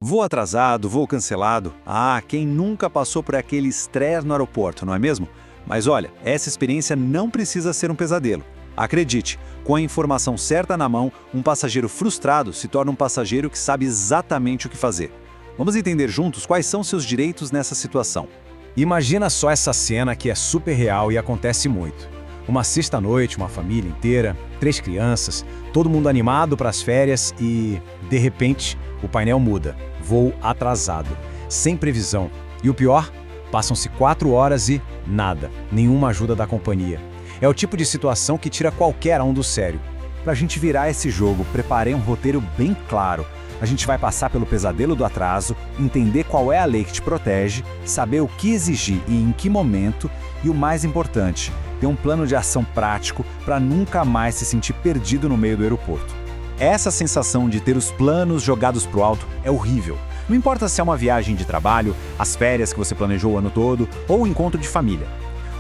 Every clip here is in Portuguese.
Voo atrasado, voo cancelado. Ah, quem nunca passou por aquele estresse no aeroporto, não é mesmo? Mas olha, essa experiência não precisa ser um pesadelo. Acredite, com a informação certa na mão, um passageiro frustrado se torna um passageiro que sabe exatamente o que fazer. Vamos entender juntos quais são seus direitos nessa situação. Imagina só essa cena que é super real e acontece muito. Uma sexta-noite, uma família inteira, 3 crianças, todo mundo animado para as férias e, de repente, o painel muda. Voo atrasado, sem previsão. E o pior? Passam-se 4 horas e nada, nenhuma ajuda da companhia. É o tipo de situação que tira qualquer um do sério. Para a gente virar esse jogo, preparei um roteiro bem claro. A gente vai passar pelo pesadelo do atraso, entender qual é a lei que te protege, saber o que exigir e em que momento, e o mais importante, ter um plano de ação prático para nunca mais se sentir perdido no meio do aeroporto. Essa sensação de ter os planos jogados pro alto é horrível. Não importa se é uma viagem de trabalho, as férias que você planejou o ano todo ou o encontro de família.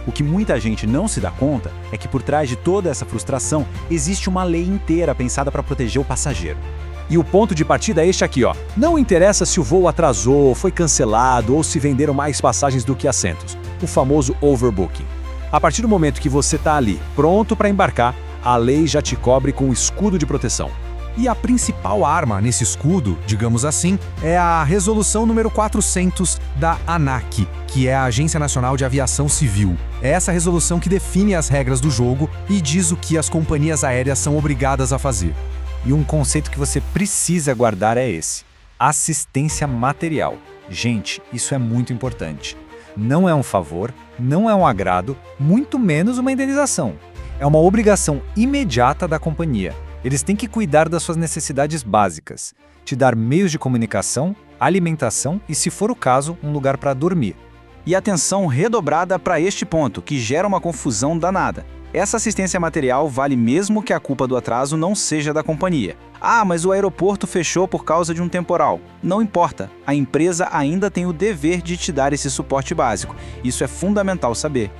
O que muita gente não se dá conta é que por trás de toda essa frustração existe uma lei inteira pensada para proteger o passageiro. E o ponto de partida é este aqui, ó. Não interessa se o voo atrasou, foi cancelado ou se venderam mais passagens do que assentos. O famoso overbooking. A partir do momento que você está ali, pronto para embarcar, a lei já te cobre com um escudo de proteção. E a principal arma nesse escudo, digamos assim, é a Resolução número 400 da ANAC, que é a Agência Nacional de Aviação Civil. É essa resolução que define as regras do jogo e diz o que as companhias aéreas são obrigadas a fazer. E um conceito que você precisa guardar é esse: assistência material. Gente, isso é muito importante. Não é um favor, não é um agrado, muito menos uma indenização. É uma obrigação imediata da companhia. Eles têm que cuidar das suas necessidades básicas, te dar meios de comunicação, alimentação e, se for o caso, um lugar para dormir. E atenção redobrada para este ponto, que gera uma confusão danada. Essa assistência material vale mesmo que a culpa do atraso não seja da companhia. Ah, mas o aeroporto fechou por causa de um temporal. Não importa, a empresa ainda tem o dever de te dar esse suporte básico. Isso é fundamental saber.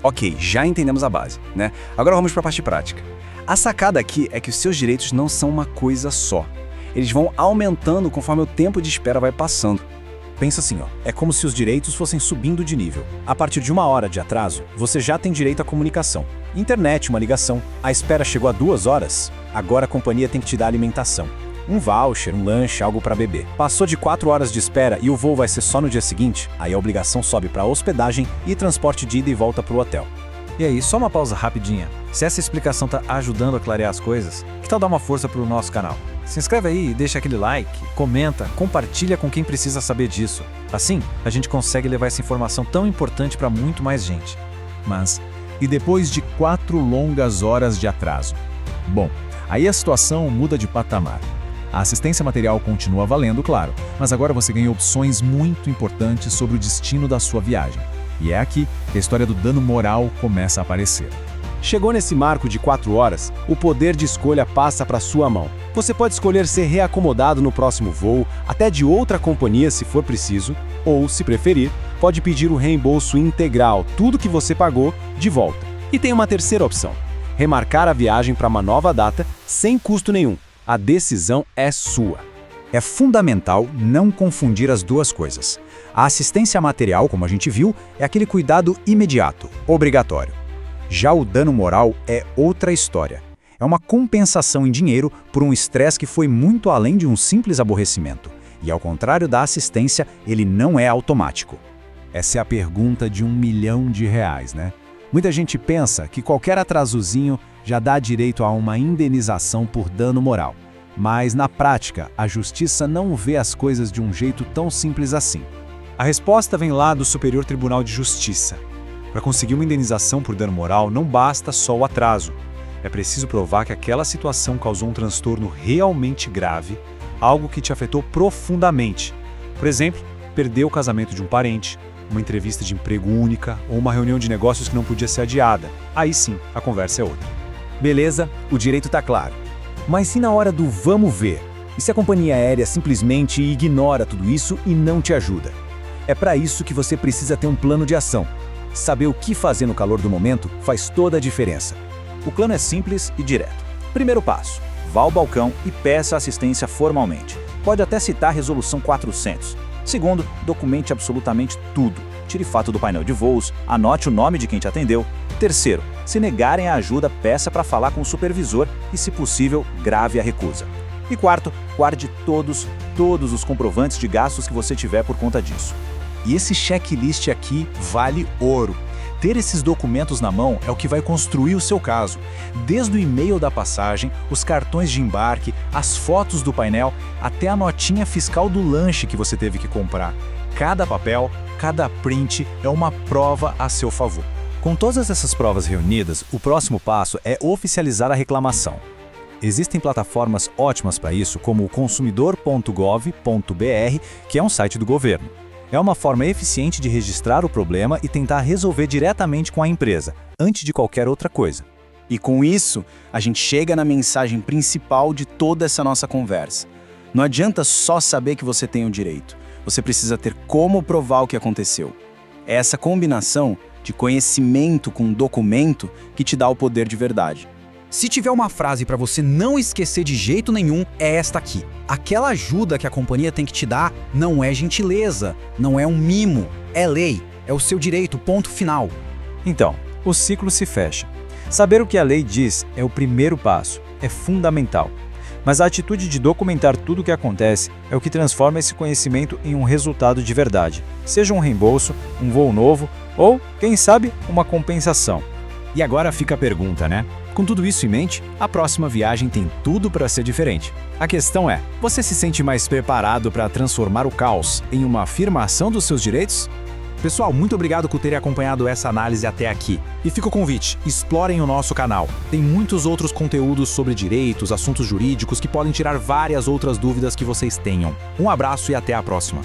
Ok, já entendemos a base, né? Agora vamos para a parte prática. A sacada aqui é que os seus direitos não são uma coisa só. Eles vão aumentando conforme o tempo de espera vai passando. Pensa assim, ó, é como se os direitos fossem subindo de nível. A partir de 1 hora de atraso, você já tem direito à comunicação. Internet, uma ligação. A espera chegou a 2 horas, agora a companhia tem que te dar alimentação. Um voucher, um lanche, algo para beber. Passou de 4 horas de espera e o voo vai ser só no dia seguinte, aí a obrigação sobe para hospedagem e transporte de ida e volta para o hotel. E aí, só uma pausa rapidinha. Se essa explicação tá ajudando a clarear as coisas, que tal dar uma força pro nosso canal? Se inscreve aí, deixa aquele like, comenta, compartilha com quem precisa saber disso. Assim, a gente consegue levar essa informação tão importante para muito mais gente. Mas, e depois de 4 longas horas de atraso? Bom, aí a situação muda de patamar. A assistência material continua valendo, claro, mas agora você ganha opções muito importantes sobre o destino da sua viagem. E é aqui que a história do dano moral começa a aparecer. Chegou nesse marco de 4 horas, o poder de escolha passa para sua mão. Você pode escolher ser reacomodado no próximo voo, até de outra companhia se for preciso, ou, se preferir, pode pedir o reembolso integral, tudo que você pagou, de volta. E tem uma terceira opção: remarcar a viagem para uma nova data sem custo nenhum. A decisão é sua. É fundamental não confundir as duas coisas. A assistência material, como a gente viu, é aquele cuidado imediato, obrigatório. Já o dano moral é outra história. É uma compensação em dinheiro por um estresse que foi muito além de um simples aborrecimento. E ao contrário da assistência, ele não é automático. Essa é a pergunta de R$1 milhão, né? Muita gente pensa que qualquer atrasozinho já dá direito a uma indenização por dano moral. Mas, na prática, a justiça não vê as coisas de um jeito tão simples assim. A resposta vem lá do Superior Tribunal de Justiça. Para conseguir uma indenização por dano moral, não basta só o atraso. É preciso provar que aquela situação causou um transtorno realmente grave, algo que te afetou profundamente. Por exemplo, perder o casamento de um parente, uma entrevista de emprego única ou uma reunião de negócios que não podia ser adiada. Aí sim, a conversa é outra. Beleza, o direito está claro. Mas e na hora do vamos ver? E se a companhia aérea simplesmente ignora tudo isso e não te ajuda? É para isso que você precisa ter um plano de ação. Saber o que fazer no calor do momento faz toda a diferença. O plano é simples e direto. Primeiro passo: vá ao balcão e peça assistência formalmente. pode até citar a Resolução 400. Segundo, documente absolutamente tudo. Tire foto do painel de voos, anote o nome de quem te atendeu. Terceiro, se negarem a ajuda, peça para falar com o supervisor e, se possível, grave a recusa. E quarto, guarde todos os comprovantes de gastos que você tiver por conta disso. E esse checklist aqui vale ouro. Ter esses documentos na mão é o que vai construir o seu caso. Desde o e-mail da passagem, os cartões de embarque, as fotos do painel, até a notinha fiscal do lanche que você teve que comprar. Cada papel, cada print é uma prova a seu favor. Com todas essas provas reunidas, o próximo passo é oficializar a reclamação. Existem plataformas ótimas para isso, como o consumidor.gov.br, que é um site do governo. É uma forma eficiente de registrar o problema e tentar resolver diretamente com a empresa, antes de qualquer outra coisa. E com isso, a gente chega na mensagem principal de toda essa nossa conversa. Não adianta só saber que você tem o direito. Você precisa ter como provar o que aconteceu. É essa combinação de conhecimento com documento que te dá o poder de verdade. Se tiver uma frase para você não esquecer de jeito nenhum, é esta aqui. Aquela ajuda que a companhia tem que te dar não é gentileza, não é um mimo, é lei, é o seu direito, ponto final. Então, o ciclo se fecha. Saber o que a lei diz é o primeiro passo, é fundamental. Mas a atitude de documentar tudo o que acontece é o que transforma esse conhecimento em um resultado de verdade. Seja um reembolso, um voo novo ou, quem sabe, uma compensação. E agora fica a pergunta, né? Com tudo isso em mente, a próxima viagem tem tudo para ser diferente. A questão é, você se sente mais preparado para transformar o caos em uma afirmação dos seus direitos? Pessoal, muito obrigado por terem acompanhado essa análise até aqui. E fica o convite, explorem o nosso canal. Tem muitos outros conteúdos sobre direitos, assuntos jurídicos que podem tirar várias outras dúvidas que vocês tenham. Um abraço e até a próxima.